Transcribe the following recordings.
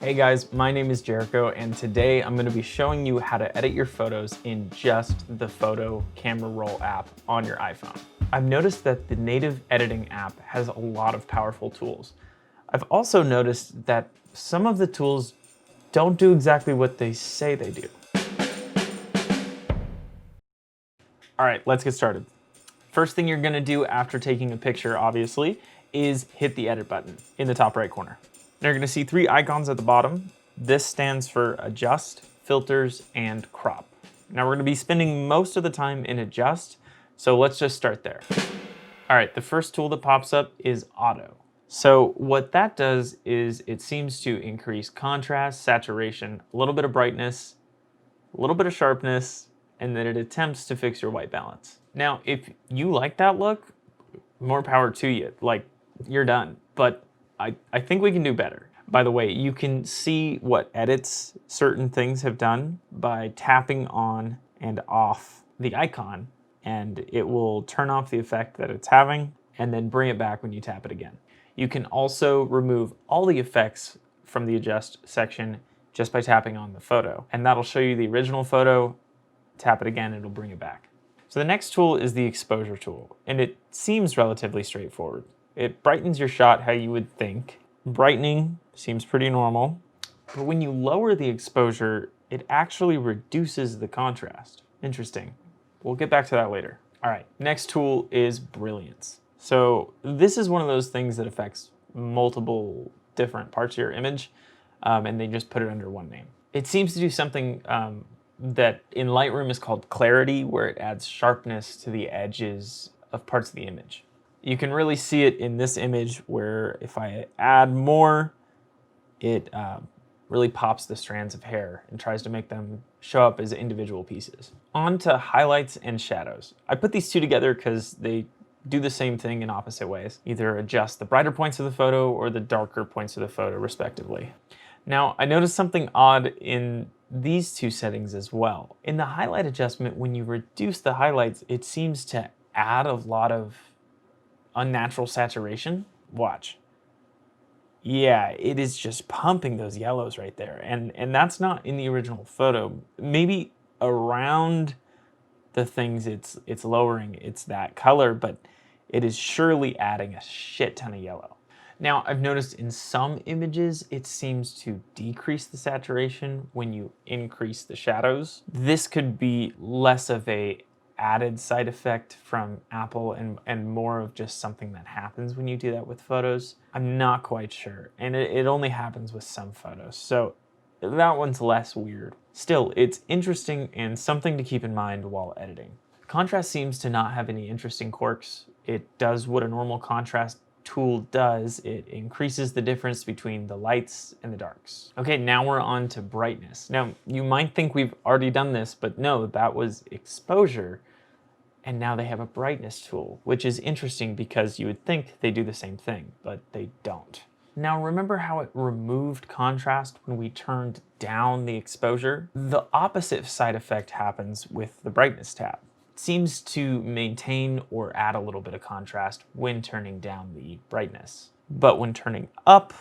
Hey guys, my name is Jericho, and today I'm going to be showing you how to edit your photos in just the Photo Camera Roll app on your iPhone. I've noticed that the native editing app has a lot of powerful tools. I've also noticed that some of the tools don't do exactly what they say they do. All right, let's get started. First thing you're going to do after taking a picture, obviously, is hit the edit button in the top right corner. You're going to see three icons at the bottom. This stands for Adjust, Filters, and Crop. Now we're going to be spending most of the time in Adjust, so let's just start there. All right, the first tool that pops up is Auto. So what that does is it seems to increase contrast, saturation, a little bit of brightness, a little bit of sharpness, and then it attempts to fix your white balance. Now, if you like that look, more power to you. Like, you're done. But I think we can do better. By the way, you can see what edits certain things have done by tapping on and off the icon, and it will turn off the effect that it's having and then bring it back when you tap it again. You can also remove all the effects from the Adjust section just by tapping on the photo, and that'll show you the original photo. Tap it again, it'll bring it back. So the next tool is the Exposure tool, and it seems relatively straightforward. It brightens your shot how you would think. Brightening seems pretty normal, but when you lower the exposure, it actually reduces the contrast. Interesting. We'll get back to that later. All right, next tool is Brilliance. So this is one of those things that affects multiple different parts of your image, and they just put it under one name. It seems to do something that in Lightroom is called clarity, where it adds sharpness to the edges of parts of the image. You can really see it in this image where if I add more, it really pops the strands of hair and tries to make them show up as individual pieces. On to highlights and shadows. I put these two together because they do the same thing in opposite ways. Either adjust the brighter points of the photo or the darker points of the photo, respectively. Now, I noticed something odd in these two settings as well. In the highlight adjustment, when you reduce the highlights, it seems to add a lot of unnatural saturation. Watch. Yeah, it is just pumping those yellows right there. And that's not in the original photo. Maybe around the things it's lowering, it's that color, but it is surely adding a shit ton of yellow. Now, I've noticed in some images, it seems to decrease the saturation when you increase the shadows. This could be less of a added side effect from Apple and more of just something that happens when you do that with photos. I'm not quite sure, and it only happens with some photos, so that one's less weird. Still, it's interesting and something to keep in mind while editing. Contrast seems to not have any interesting quirks. It does what a normal contrast tool does. It increases the difference between the lights and the darks. Okay, now we're on to brightness. Now, you might think we've already done this, but no, that was exposure. And now they have a brightness tool, which is interesting because you would think they do the same thing, but they don't. Now, remember how it removed contrast when we turned down the exposure? The opposite side effect happens with the brightness tab. Seems to maintain or add a little bit of contrast when turning down the brightness. But when turning up,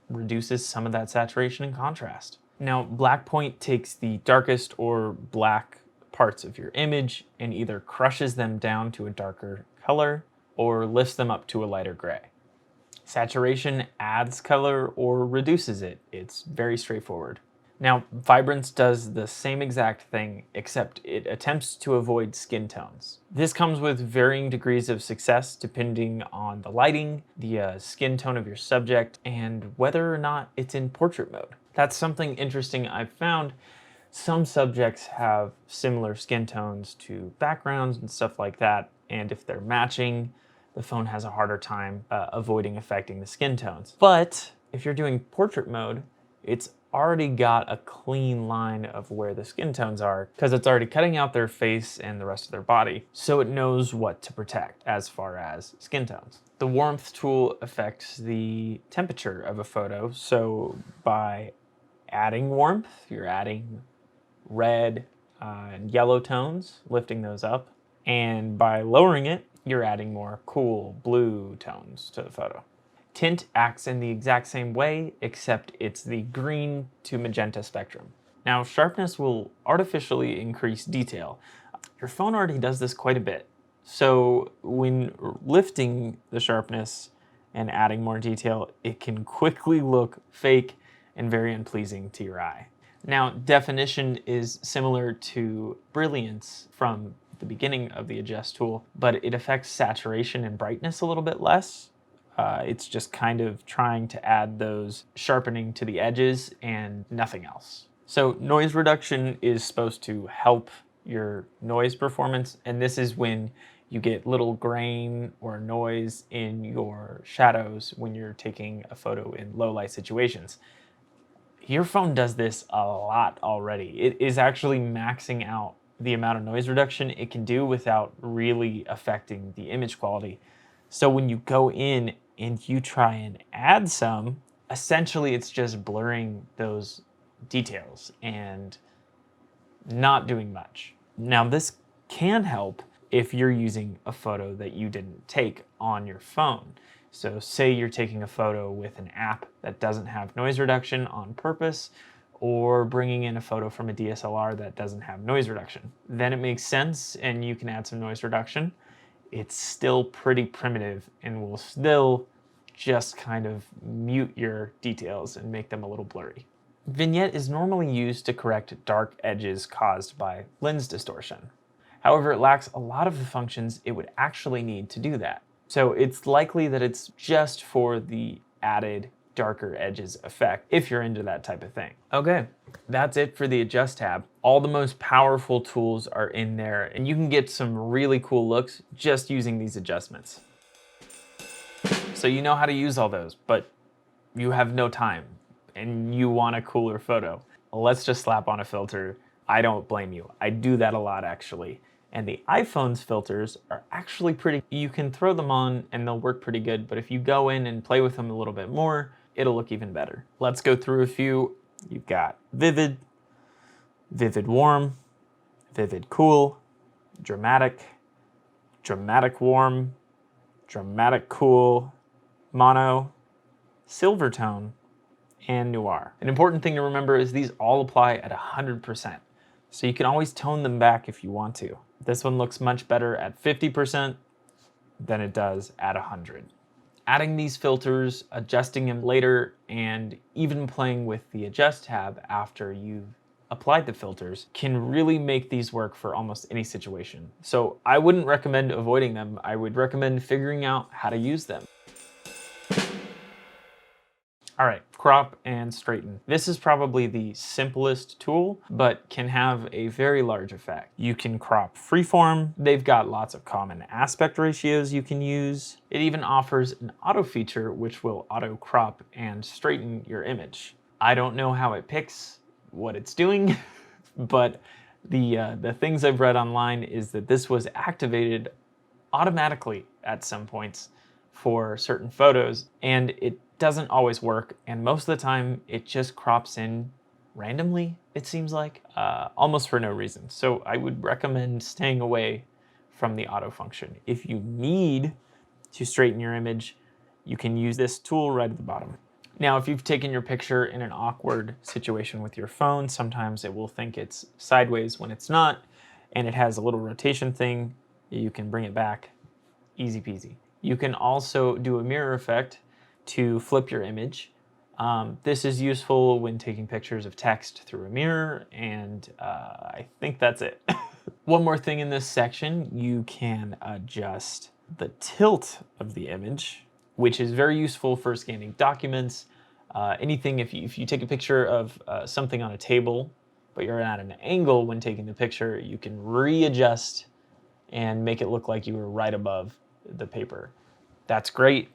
reduces some of that saturation and contrast. Now, black point takes the darkest or black parts of your image and either crushes them down to a darker color or lifts them up to a lighter gray. Saturation adds color or reduces it. It's very straightforward. Now, vibrance does the same exact thing, except it attempts to avoid skin tones. This comes with varying degrees of success depending on the lighting, the skin tone of your subject, and whether or not it's in portrait mode. That's something interesting I've found. Some subjects have similar skin tones to backgrounds and stuff like that, and if they're matching, the phone has a harder time avoiding affecting the skin tones. But if you're doing portrait mode, it's already got a clean line of where the skin tones are because it's already cutting out their face and the rest of their body, so it knows what to protect as far as skin tones. The warmth tool affects the temperature of a photo, so by adding warmth, you're adding red and yellow tones, lifting those up, and by lowering it, you're adding more cool blue tones to the photo. Tint acts in the exact same way, except it's the green to magenta spectrum. Now, sharpness will artificially increase detail. Your phone already does this quite a bit. So when lifting the sharpness and adding more detail, it can quickly look fake and very unpleasing to your eye. Now, definition is similar to brilliance from the beginning of the adjust tool, but it affects saturation and brightness a little bit less. It's just kind of trying to add those sharpening to the edges and nothing else. So noise reduction is supposed to help your noise performance, and this is when you get little grain or noise in your shadows when you're taking a photo in low light situations. Your phone does this a lot already. It is actually maxing out the amount of noise reduction it can do without really affecting the image quality. So when you go in and you try and add some, essentially it's just blurring those details and not doing much. Now this can help if you're using a photo that you didn't take on your phone. So say you're taking a photo with an app that doesn't have noise reduction on purpose, or bringing in a photo from a DSLR that doesn't have noise reduction. Then it makes sense and you can add some noise reduction. It's still pretty primitive and will still just kind of mute your details and make them a little blurry. Vignette is normally used to correct dark edges caused by lens distortion. However, it lacks a lot of the functions it would actually need to do that. So it's likely that it's just for the added darker edges effect if you're into that type of thing. Okay, that's it for the adjust tab. All the most powerful tools are in there and you can get some really cool looks just using these adjustments. So you know how to use all those, but you have no time and you want a cooler photo. Let's just slap on a filter. I don't blame you. I do that a lot actually. And the iPhone's filters are actually pretty, you can throw them on and they'll work pretty good, but if you go in and play with them a little bit more, it'll look even better. Let's go through a few. You've got vivid, vivid warm, vivid cool, dramatic, dramatic warm, dramatic cool, mono, silver tone, and noir. An important thing to remember is these all apply at 100%. So you can always tone them back if you want to. This one looks much better at 50% than it does at 100. Adding these filters, adjusting them later, and even playing with the adjust tab after you've applied the filters can really make these work for almost any situation. So I wouldn't recommend avoiding them. I would recommend figuring out how to use them. All right, crop and straighten. This is probably the simplest tool, but can have a very large effect. You can crop freeform. They've got lots of common aspect ratios you can use. It even offers an auto feature which will auto crop and straighten your image. I don't know how it picks what it's doing, but the things I've read online is that this was activated automatically at some points for certain photos, and it doesn't always work, and most of the time it just crops in randomly, it seems like, almost for no reason. So I would recommend staying away from the auto function. If you need to straighten your image, you can use this tool right at the bottom. Now, if you've taken your picture in an awkward situation with your phone, sometimes it will think it's sideways when it's not, and it has a little rotation thing. You can bring it back, easy peasy. You can also do a mirror effect to flip your image. This is useful when taking pictures of text through a mirror, and I think that's it. One more thing in this section, you can adjust the tilt of the image, which is very useful for scanning documents. Anything, if you take a picture of something on a table, but you're at an angle when taking the picture, you can readjust and make it look like you were right above the paper. That's great.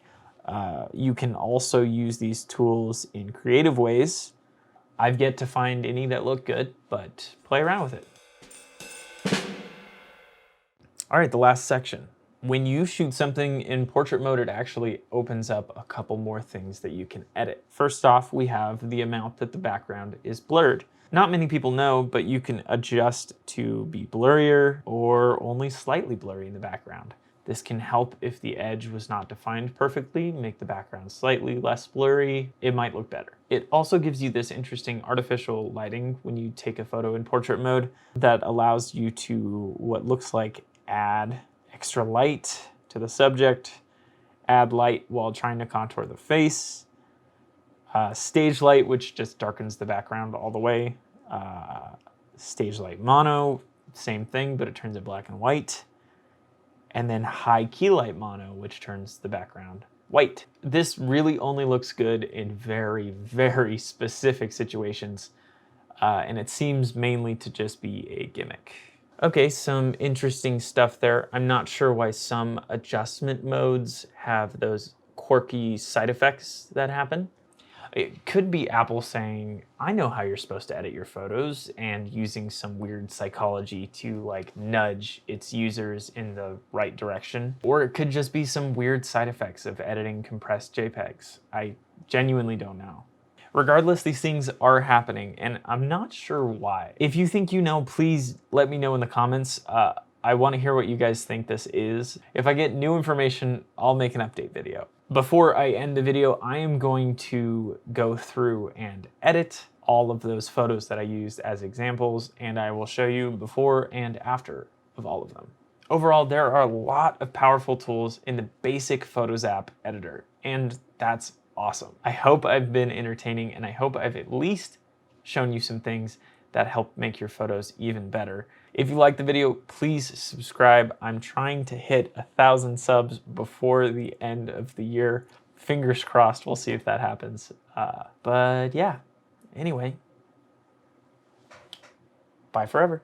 You can also use these tools in creative ways. I've yet to find any that look good, but play around with it. All right, the last section. When you shoot something in portrait mode, it actually opens up a couple more things that you can edit. First off, we have the amount that the background is blurred. Not many people know, but you can adjust to be blurrier or only slightly blurry in the background. This can help if the edge was not defined perfectly, make the background slightly less blurry. It might look better. It also gives you this interesting artificial lighting when you take a photo in portrait mode that allows you to what looks like add extra light to the subject, add light while trying to contour the face, stage light, which just darkens the background all the way, stage light mono, same thing, but it turns it black and white, and then high key light mono, which turns the background white. This really only looks good in very, very specific situations, and it seems mainly to just be a gimmick. Okay, some interesting stuff there. I'm not sure why some adjustment modes have those quirky side effects that happen. It could be Apple saying, I know how you're supposed to edit your photos, and using some weird psychology to like nudge its users in the right direction. Or it could just be some weird side effects of editing compressed JPEGs. I genuinely don't know. Regardless, these things are happening, and I'm not sure why. If you think you know, please let me know in the comments. I want to hear what you guys think this is. If I get new information, I'll make an update video. Before I end the video, I am going to go through and edit all of those photos that I used as examples, and I will show you before and after of all of them. Overall, there are a lot of powerful tools in the basic Photos app editor, and that's awesome. I hope I've been entertaining, and I hope I've at least shown you some things that help make your photos even better. If you like the video, please subscribe. I'm trying to hit 1,000 subs before the end of the year. Fingers crossed, we'll see if that happens. But yeah, anyway, bye forever.